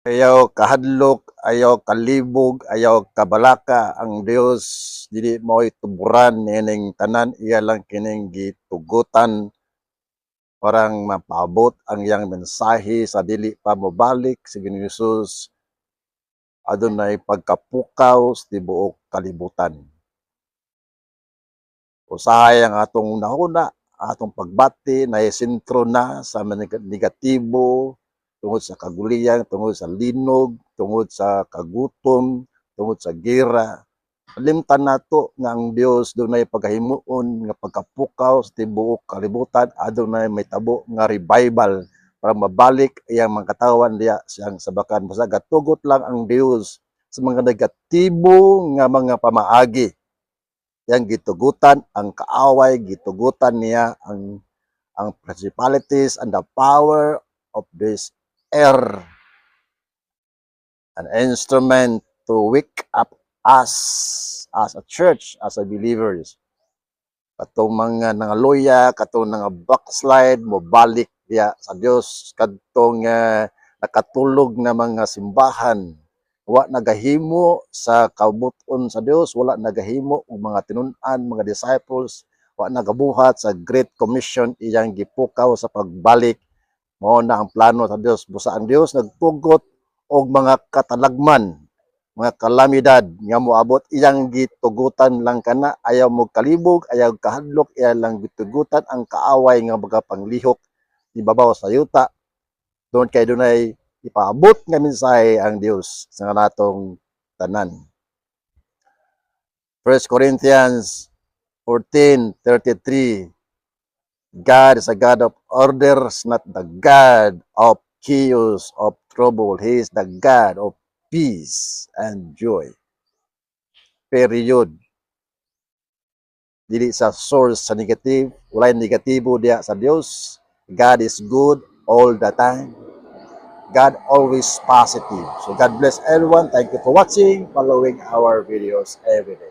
Ayaw kahadlok, ayaw kalibog, ayaw kabalaka ang Dios dili mo'y tuburan nining tanan iya lang kining gitugutan parang mapaabot ang iyang mensahe sa dili pa mobalik si Ginoong Hesus adunay pagkapukaw sa tibuok kalibutan. Usahay ang atong nahuna, atong pagbati na sentro na sa negatibo tungod sa kaguliyan, tungod sa linog, tungod sa kagutom, tungod sa gera. Limtan nato nga ang Dios dunay paghimuon nga pagkapukaw sa tibuok kalibutan, adunay may tabo nga revival para mabalik iyang mga katawan diya siyang sabakan. Basta gatugot lang ang Dios sa mga negatibo nga mga pamaagi. Yang gitugutan ang kaaway, gitugutan niya ang principalities and the power of this air, an instrument to wake up us as a church, as a believers. Katong mga nangaluya, katong mga backslide, mobalik diya sa Dios, katong nakatulog na mga simbahan, wa nagahimo sa kabuton sa Dios, wala nagahimo og mga tinun-an, mga disciples, wa nagabuhat sa Great Commission iyang gipukaw sa pagbalik. Mao na ang plano sa Dios. Busa ang Dios nagtugot og mga katalagman, mga kalamidad nga moabot iyang gitugutan lang kana, ayaw mo kalibog, ayaw kahadlok, iya lang gitugutan ang kaaway nga mga panglihok ibabaw sa yuta. Doon kay dunay ipaabot nga mensahe ang Dios sa natong tanan. 1 Corinthians 14:33, God is a God of orders, not the God of chaos, of trouble. He is the God of peace and joy. Period. Dili sa source sa negative, walay negatibo diya sa Dios. God is good all the time. God always positive. So God bless everyone. Thank you for watching, following our videos every day.